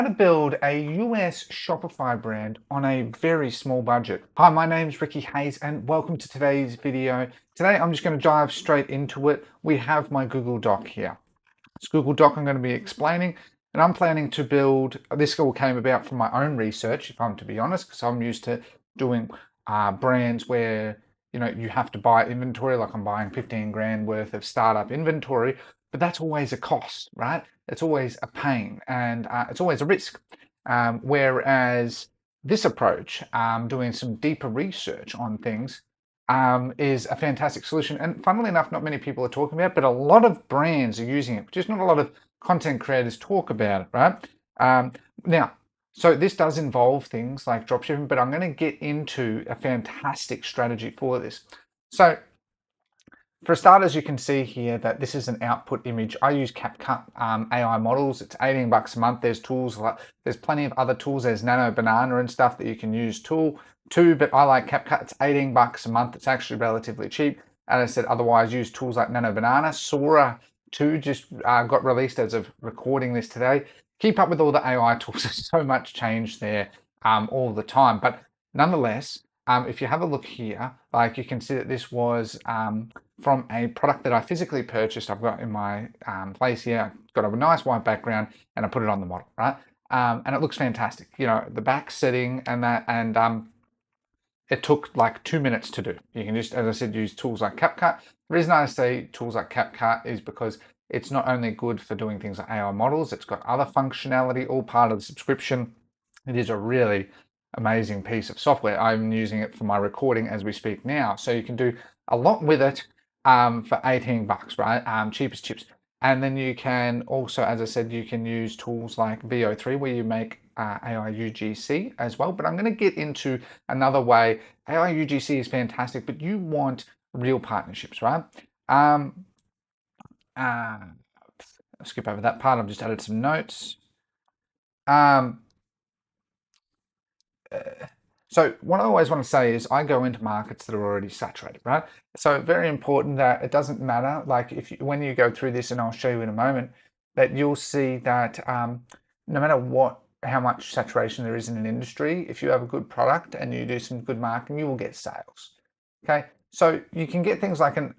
How to build a US Shopify brand on a very small budget. Hi, my name's Ricky Hayes and welcome to today's video. Today I'm just going to dive straight into it. We have my Google Doc here. This Google Doc I'm going to be explaining, and I'm planning to build, this all came about from my own research, if I'm to be honest, because I'm used to doing brands where you have to buy inventory, like I'm buying 15 grand worth of startup inventory, but that's always a cost, right? It's always a pain, and it's always a risk. Whereas this approach, doing some deeper research on things, is a fantastic solution. And funnily enough, not many people are talking about it, but a lot of brands are using it, just not a lot of content creators talk about it, right? Now, so this does involve things like dropshipping, but I'm going to get into a fantastic strategy for this. So for starters, you can see here that this is an output image. I use CapCut AI models. It's 18 bucks a month. There's tools like, there's plenty of other tools. There's Nano Banana and stuff that you can use too, but I like CapCut. It's 18 bucks a month. It's actually relatively cheap. As I said, otherwise use tools like Nano Banana. Sora 2 just got released as of recording this today. Keep up with all the AI tools. There's so much change there all the time. But nonetheless, if you have a look here, like you can see that this was from a product that I physically purchased. I've got in my place here, got a nice white background, and I put it on the model, right? And it looks fantastic. The back setting and that, and it took like 2 minutes to do. You can just, as I said, use tools like CapCut. The reason I say tools like CapCut is because it's not only good for doing things like AI models, it's got other functionality, all part of the subscription. It is a really amazing piece of software. I'm using it for my recording as we speak now. So you can do a lot with it for 18 bucks, right? Cheap as chips. And then you can also, as I said, you can use tools like VO3 where you make AI UGC as well. But I'm going to get into another way. AI UGC is fantastic, but you want real partnerships, right? I'll skip over that part. I've just added some notes. So what I always want to say is I go into markets that are already saturated, right? So very important that it doesn't matter. Like when you go through this, and I'll show you in a moment, that you'll see that no matter how much saturation there is in an industry, if you have a good product and you do some good marketing, you will get sales. Okay, so you can get things like an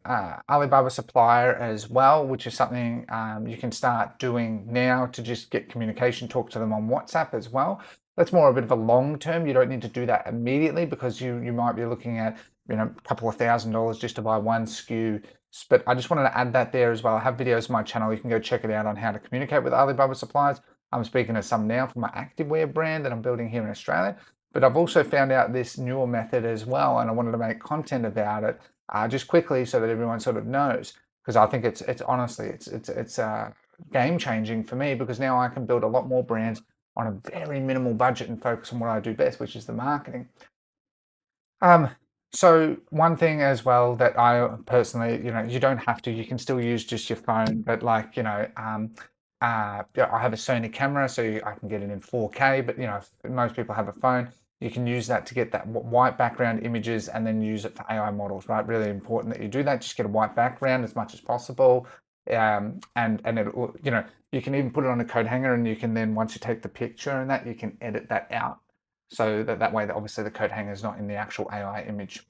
Alibaba supplier as well, which is something you can start doing now to just get communication, talk to them on WhatsApp as well. That's more a bit of a long term. You don't need to do that immediately because you might be looking at a couple of $1,000s just to buy one SKU. But I just wanted to add that there as well. I have videos on my channel. You can go check it out on how to communicate with Alibaba suppliers. I'm speaking to some now for my activewear brand that I'm building here in Australia. But I've also found out this newer method as well, and I wanted to make content about it just quickly so that everyone sort of knows. Because I think it's honestly it's game changing for me because now I can build a lot more brands on a very minimal budget and focus on what I do best, which is the marketing. So one thing as well that I personally, you don't have to, you can still use just your phone, but like, I have a Sony camera, so I can get it in 4K, but if most people have a phone, you can use that to get that white background images and then use it for AI models, right? Really important that you do that. Just get a white background as much as possible. And it will, you can even put it on a coat hanger, and you can then, once you take the picture and that, you can edit that out. So that way, obviously the coat hanger is not in the actual AI image.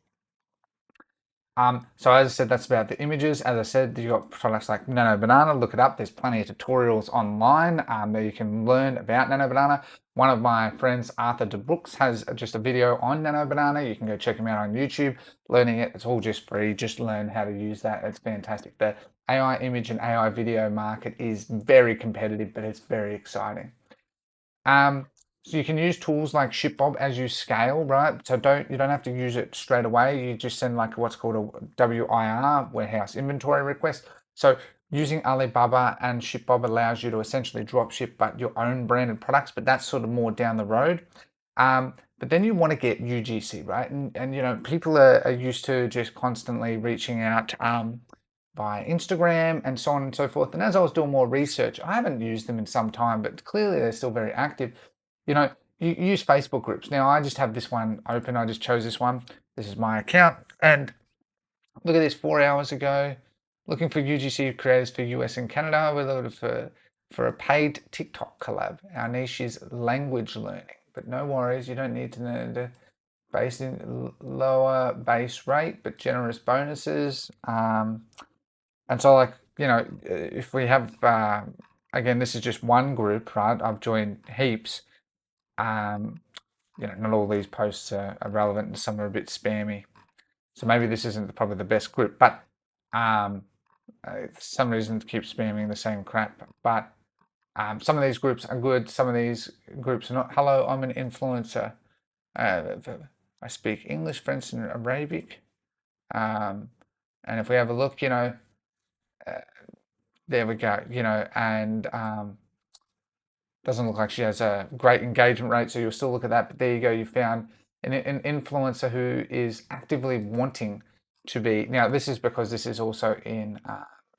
So as I said, that's about the images. As I said, you've got products like Nano Banana. Look it up. There's plenty of tutorials online that you can learn about Nano Banana. One of my friends, Arthur DeBrooks, has just a video on Nano Banana. You can go check him out on YouTube, learning it. It's all just free. Just learn how to use that. It's fantastic. The AI image and AI video market is very competitive, but it's very exciting. So you can use tools like ShipBob as you scale, right? So you don't have to use it straight away. You just send like what's called a WIR, warehouse inventory request. So using Alibaba and ShipBob allows you to essentially drop ship but your own branded products, but that's sort of more down the road. But then you want to get UGC, right? And people are used to just constantly reaching out by Instagram and so on and so forth. And as I was doing more research, I haven't used them in some time, but clearly they're still very active. You use Facebook groups. Now I just have this one open. I just chose this one. This is my account. And look at this, 4 hours ago, looking for UGC creators for US and Canada. We're looking for for a paid TikTok collab. Our niche is language learning, but no worries, you don't need to learn the base in lower base rate, but generous bonuses. And so, like, if we have, again, this is just one group, right? I've joined heaps. Not all these posts are relevant, and some are a bit spammy. So maybe this isn't probably the best group, but for some reason to keep spamming the same crap. But some of these groups are good. Some of these groups are not. Hello, I'm an influencer. I speak English, French, and Arabic. And if we have a look, there we go. And doesn't look like she has a great engagement rate, so you'll still look at that. But there you go. You found an influencer who is actively wanting to be. Now, this is because this is also in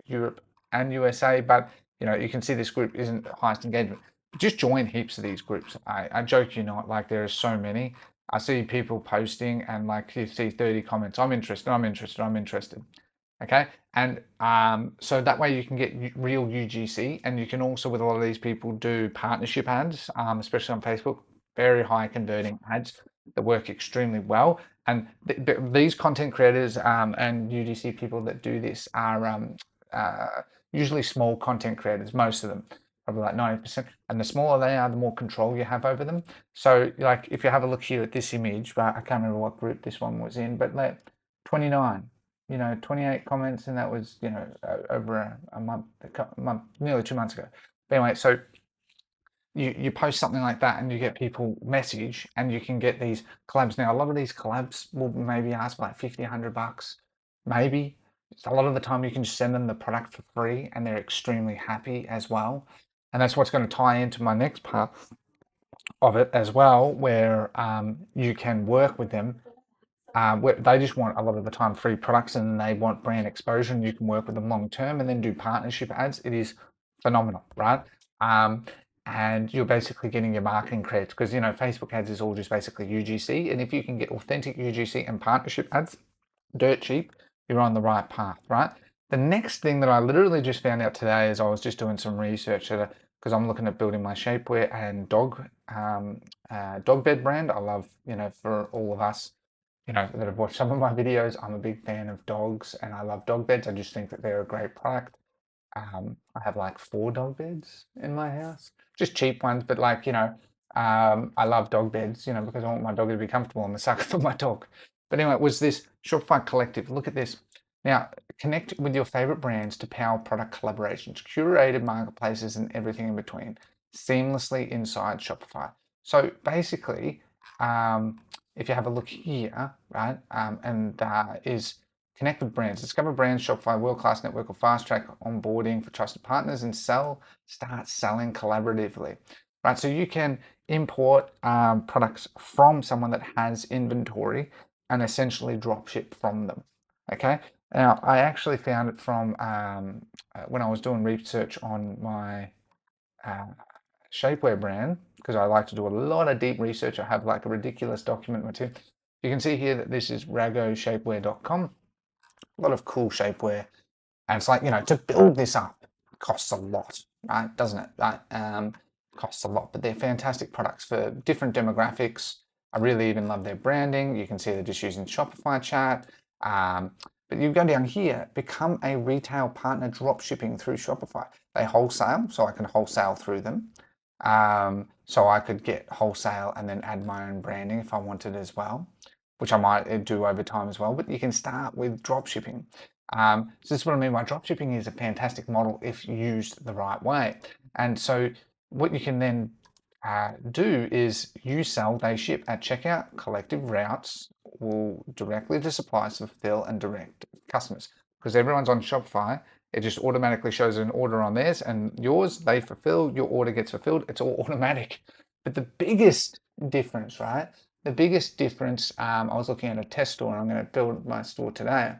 Europe and USA, but you can see this group isn't highest engagement. Just join heaps of these groups. I joke you not, like there are so many. I see people posting and like you see 30 comments. I'm interested, I'm interested, I'm interested. Okay, and so that way you can get real UGC, and you can also, with a lot of these people, do partnership ads, especially on Facebook, very high converting ads that work extremely well. And these content creators and UGC people that do this are usually small content creators, most of them, probably like 90%. And the smaller they are, the more control you have over them. So like if you have a look here at this image, but I can't remember what group this one was in, but like 29. 28 comments, and that was, over a month, nearly 2 months ago. But anyway, so you post something like that and you get people message and you can get these collabs. Now, a lot of these collabs will maybe ask for like 50, $100, maybe. A lot of the time you can just send them the product for free and they're extremely happy as well. And that's what's going to tie into my next part of it as well, where you can work with them. They just want a lot of the time free products and they want brand exposure, and you can work with them long term and then do partnership ads. It is phenomenal, right? And you're basically getting your marketing credits because Facebook ads is all just basically UGC, and if you can get authentic UGC and partnership ads dirt cheap, you're on the right path, right? The next thing that I literally just found out today is I was just doing some research because I'm looking at building my shapewear and dog bed brand. I love, for all of us that have watched some of my videos, I'm a big fan of dogs and I love dog beds. I just think that they're a great product. I have like 4 dog beds in my house, just cheap ones, but like, I love dog beds, because I want my dog to be comfortable on the sofa for my dog. But anyway, it was this Shopify Collective. Look at this. Now, connect with your favorite brands to power product collaborations, curated marketplaces, and everything in between seamlessly inside Shopify. So basically, if you have a look here, right, is connect with brands, discover brands, Shopify world-class network of fast-track onboarding for trusted partners, and start selling collaboratively, right? So you can import products from someone that has inventory and essentially drop ship from them, okay? Now, I actually found it from when I was doing research on my shapewear brand, because I like to do a lot of deep research. I have like a ridiculous document material. You can see here that this is ragoshapewear.com. A lot of cool shapewear. And it's like, to build this up costs a lot, right? Doesn't it? Right? Costs a lot, but they're fantastic products for different demographics. I really even love their branding. You can see they're just using Shopify chat. But you go down here, become a retail partner drop shipping through Shopify. They wholesale, so I can wholesale through them. So I could get wholesale and then add my own branding if I wanted as well, which I might do over time as well. But you can start with drop shipping. So this is what I mean by drop shipping is a fantastic model if used the right way. And so what you can then do is you sell, they ship at checkout. Collective routes will directly to suppliers to fulfill and direct customers, because everyone's on Shopify. It just automatically shows an order on theirs and yours, they fulfill, your order gets fulfilled. It's all automatic. But the biggest difference, right? The biggest difference, I was looking at a test store, and I'm going to build my store today,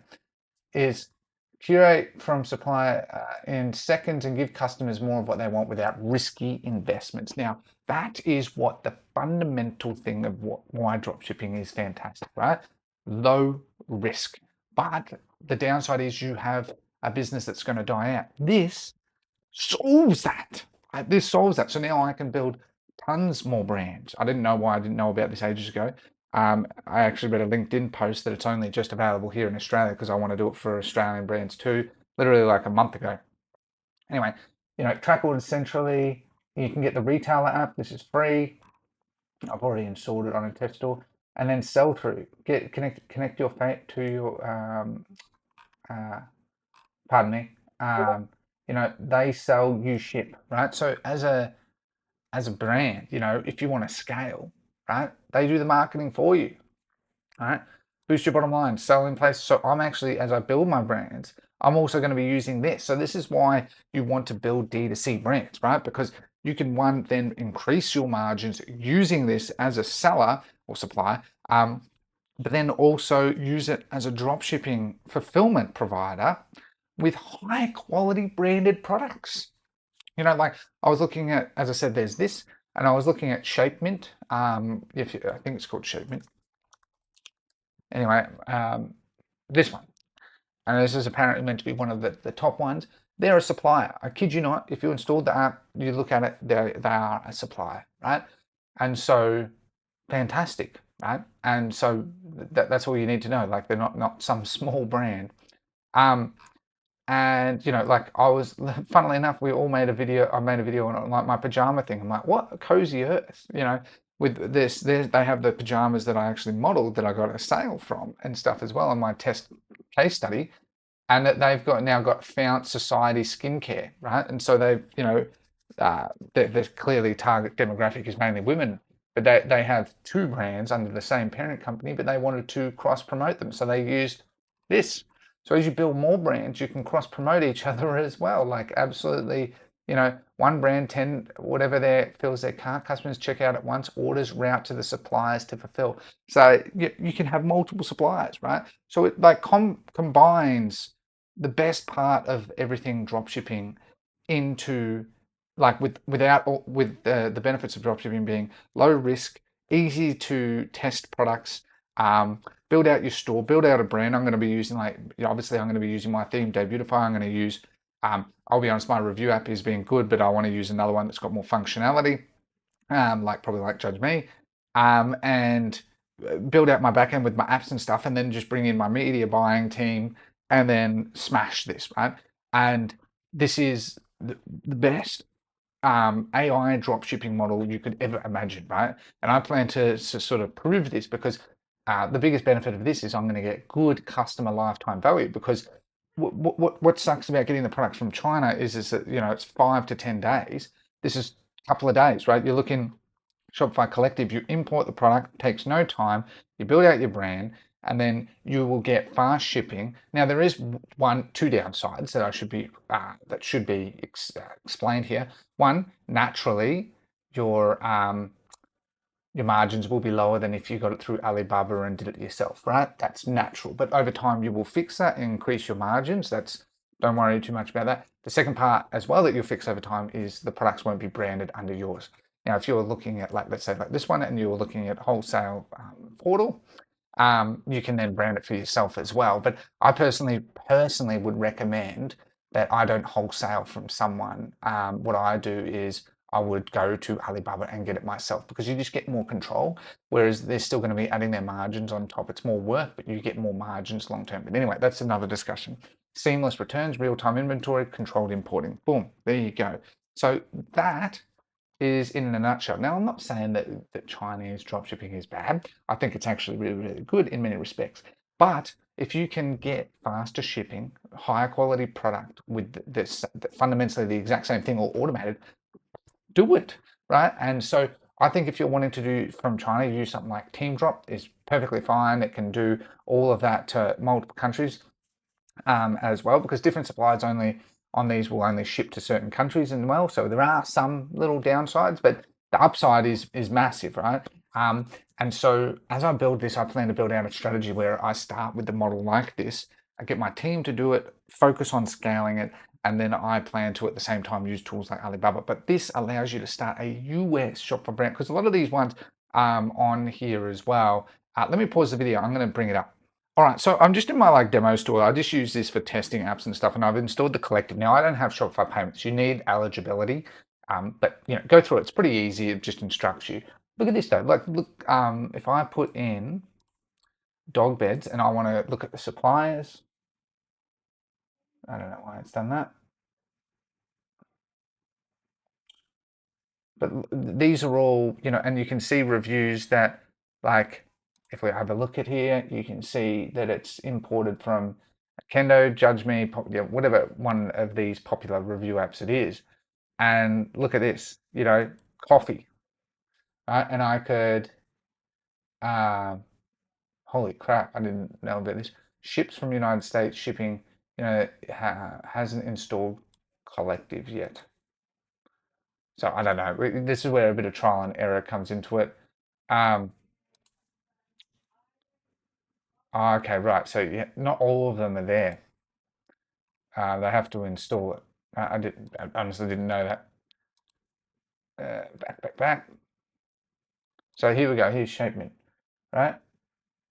is curate from supplier in seconds and give customers more of what they want without risky investments. Now, that is what the fundamental thing of why dropshipping is fantastic, right? Low risk. But the downside is you have a business that's going to die out. This solves that. this solves that. So now I can build tons more brands. I didn't know why I didn't know about this ages ago. I actually read a LinkedIn post that it's only just available here in Australia because I want to do it for Australian brands too, literally like a month ago. Anyway, track orders centrally. You can get the retailer app. This is free. I've already installed it on a test store. And then sell through. Connect your fate to your pardon me. They sell, you ship, right? So as a brand, if you want to scale, right, they do the marketing for you, right? Boost your bottom line, sell in place. So I'm actually, as I build my brands, I'm also going to be using this. So this is why you want to build D2C brands, right? Because you can, one, then increase your margins using this as a seller or supplier, but then also use it as a drop shipping fulfillment provider with high quality branded products. Like I was looking at, as I said, there's this, and I was looking at ShapeMint. I think it's called ShapeMint. Anyway, this one, and this is apparently meant to be one of the top ones. They're a supplier. I kid you not. If you installed the app, you look at it, they are a supplier, right? And so, fantastic, right? And so that's all you need to know. Like they're not some small brand. And like I was, funnily enough, we all made a video. I made a video on like my pajama thing. I'm like, what a cozy earth, with this. They have the pajamas that I actually modeled that I got a sale from and stuff as well in my test case study, and that they've now got Fount Society Skincare, right? And so they've, their clearly target demographic is mainly women, but they have two brands under the same parent company, but they wanted to cross promote them, so they used this. So as you build more brands, you can cross promote each other as well. Like absolutely, one brand, 10, whatever fills their cart, customers check out at once, orders route to the suppliers to fulfill. So you can have multiple suppliers, right? So it like combines the best part of everything drop shipping into like with the benefits of drop shipping being low risk, easy to test products, build out your store, build out a brand. I'm going to be using obviously I'm going to be using my theme Debutify. I'm going to use, I'll be honest, my review app is being good, but I want to use another one that's got more functionality, probably like Judge Me, and build out my backend with my apps and stuff, and then just bring in my media buying team and then smash this, right? And this is the best AI drop shipping model you could ever imagine, right? And I plan to sort of prove this because the biggest benefit of this is I'm going to get good customer lifetime value, because what sucks about getting the products from China is that it's 5 to 10 days. This is a couple of days, right? You're looking Shopify Collective, you import the product, takes no time, you build out your brand, and then you will get fast shipping. Now there is two downsides that should be explained here. One, naturally, your margins will be lower than if you got it through Alibaba and did it yourself, right? That's natural. But over time, you will fix that and increase your margins. Don't worry too much about that. The second part as well that you'll fix over time is the products won't be branded under yours. Now, if you're looking at let's say like this one, and you're looking at wholesale portal, you can then brand it for yourself as well. But I personally would recommend that I don't wholesale from someone. What I do is I would go to Alibaba and get it myself, because you just get more control, whereas they're still going to be adding their margins on top. It's more work, but you get more margins long term. But anyway, that's another discussion. Seamless returns, real-time inventory, controlled importing. Boom, there you go. So that is in a nutshell. Now, I'm not saying that Chinese dropshipping is bad. I think it's actually really, really good in many respects. But if you can get faster shipping, higher quality product with this fundamentally the exact same thing, or automated, do it, right? And so I think if you're wanting to do from China, use something like Team Drop is perfectly fine. It can do all of that to multiple countries as well, because different suppliers on these will only ship to certain countries as well. So there are some little downsides, but the upside is massive, right? And so as I build this, I plan to build out a strategy where I start with the model like this. I get my team to do it, focus on scaling it, and then I plan to at the same time use tools like Alibaba. But this allows you to start a US Shopify brand, because a lot of these ones on here as well. Let me pause the video. I'm going to bring it up. All right, so I'm just in my demo store. I just use this for testing apps and stuff, and I've installed the Collective. Now I don't have Shopify payments. You need eligibility But go through it. It's pretty easy. It just instructs you. Look at this though. Like, look, if I put in dog beds and I want to look at the suppliers, I don't know why it's done that. But these are all, and you can see reviews that, like, if we have a look at here, you can see that it's imported from Kendo, Judge Me, whatever one of these popular review apps it is. And look at this, coffee, right? And I could, holy crap, I didn't know about this. Ships from United States shipping, hasn't installed Collective yet. So I don't know. This is where a bit of trial and error comes into it. Okay, right. So yeah, not all of them are there. They have to install it. I honestly didn't know that. Back. So here we go. Here's shipment, right?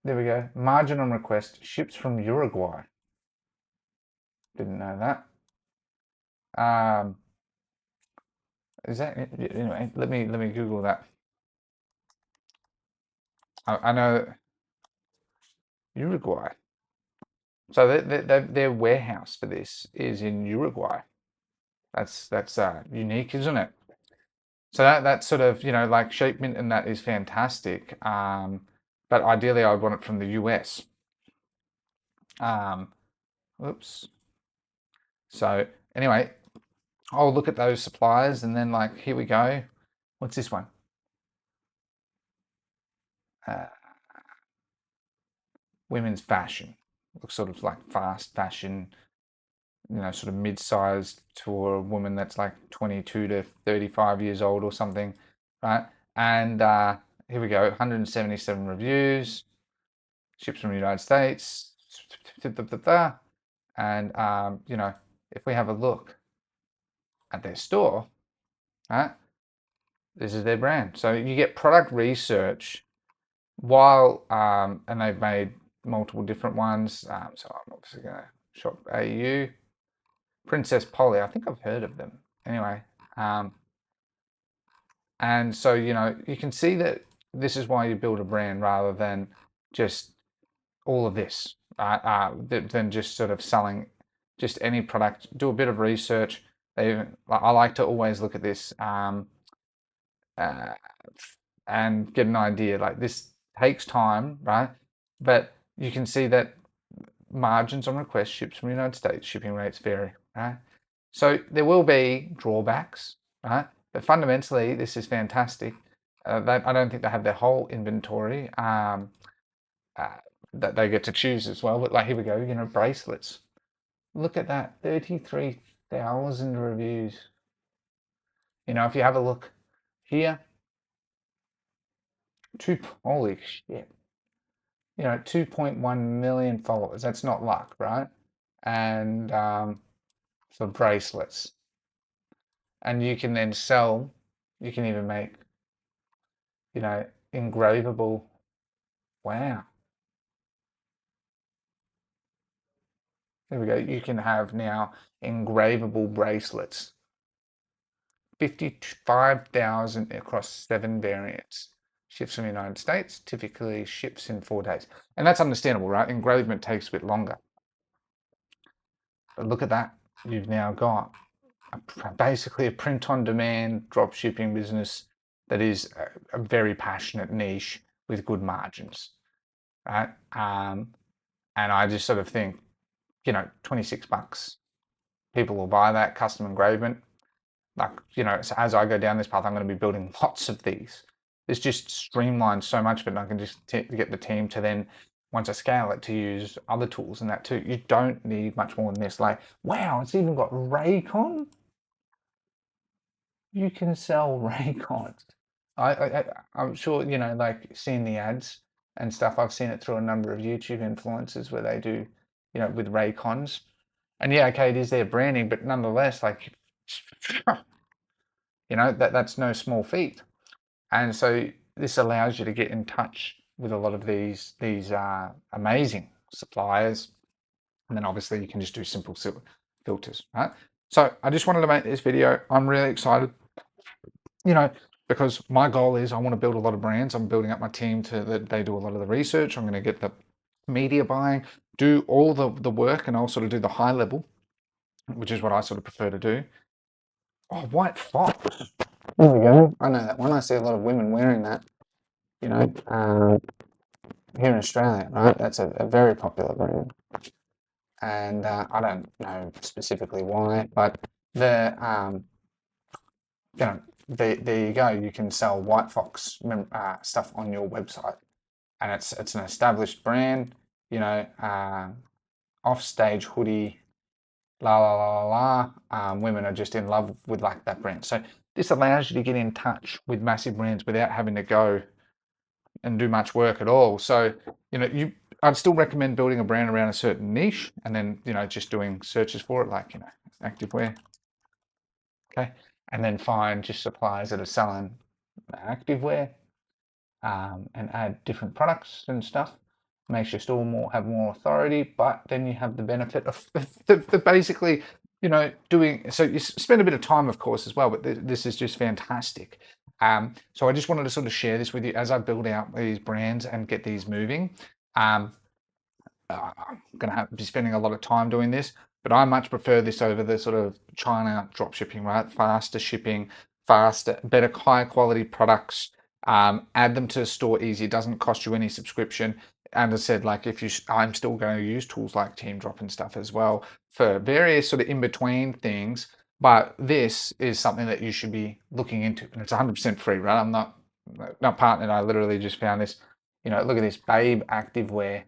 There we go. Margin on request. Ships from Uruguay. Didn't know that. Is that anyway? Let me Google that. I know Uruguay. So their warehouse for this is in Uruguay. That's unique, isn't it? So that's sort of, like shipment and that is fantastic. But ideally I would want it from the US. Oops. So anyway, I'll look at those suppliers and then, like, here we go. What's this one? Women's fashion. Looks sort of like fast fashion, sort of mid-sized to a woman that's like 22 to 35 years old or something, right? And here we go, 177 reviews, ships from the United States, and if we have a look at their store, right, this is their brand. So you get product research while, and they've made multiple different ones. So I'm obviously going to shop AU. Princess Polly, I think I've heard of them. Anyway, and so, you can see that this is why you build a brand rather than just all of this, than just sort of selling just any product. Do a bit of research. I like to always look at this and get an idea. Like, this takes time, right? But you can see that margins on request, ships from the United States, shipping rates vary, right? So there will be drawbacks, right? But fundamentally, this is fantastic. I don't think they have their whole inventory that they get to choose as well. But like, here we go, bracelets. Look at that, 33,000 reviews. If you have a look here, holy shit. 2.1 million followers. That's not luck, right? And for bracelets. And you can then sell, you can even make, engravable. Wow. There we go. You can have now engravable bracelets. 55,000 across 7 variants. Ships from the United States, typically ships in 4 days. And that's understandable, right? Engravement takes a bit longer. But look at that. You've now got basically a print-on-demand drop shipping business that is a very passionate niche with good margins, right? And I just sort of think, 26 bucks, people will buy that custom engravement. Like, so as I go down this path, I'm going to be building lots of these. This just streamlines so much, but I can just get the team to then, once I scale it, to use other tools and that too. You don't need much more than this. Like, wow, it's even got Raycon. You can sell Raycons. I'm sure, like, seeing the ads and stuff, I've seen it through a number of YouTube influencers where they do, with Raycons. And yeah, okay, it is their branding, but nonetheless, like, that's no small feat. And so this allows you to get in touch with a lot of these amazing suppliers. And then obviously you can just do simple filters, right? So I just wanted to make this video. I'm really excited Because my goal is I want to build a lot of brands. I'm building up my team that they do a lot of the research. I'm going to get the media buying, do all the work, and I'll sort of do the high level, which is what I sort of prefer to do. Oh, white fox. There we go. I know that one. I see a lot of women wearing that, here in Australia, right? That's a very popular brand. And I don't know specifically why, but there you go. You can sell White Fox stuff on your website, and it's an established brand. Offstage hoodie, la la la la la. Women are just in love with like that brand. So this allows you to get in touch with massive brands without having to go and do much work at all. So I'd still recommend building a brand around a certain niche, and then just doing searches for it, like activewear. Okay, and then find just suppliers that are selling activewear, and add different products and stuff. Makes your store have more authority, but then you have the benefit of the basically, doing. So you spend a bit of time, of course, as well, but this is just fantastic. So I just wanted to sort of share this with you as I build out these brands and get these moving. I'm going to be spending a lot of time doing this, but I much prefer this over the sort of China drop shipping, right? Faster shipping, faster, better, higher quality products. Add them to the store easy. It doesn't cost you any subscription. And as I said, like I'm still going to use tools like Team Drop and stuff as well for various sort of in between things. But this is something that you should be looking into, and it's 100% free, right? I'm not partnered. I literally just found this. Look at this, Babe Activewear,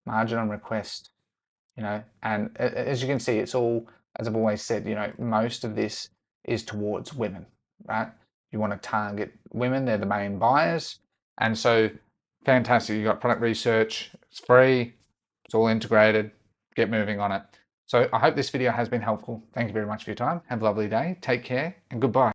margin on request. And as you can see, it's all, as I've always said, most of this is towards women, right? You want to target women, they're the main buyers. And so fantastic, you got product research, it's free, it's all integrated, get moving on it. So I hope this video has been helpful. Thank you very much for your time. Have a lovely day, take care, and goodbye.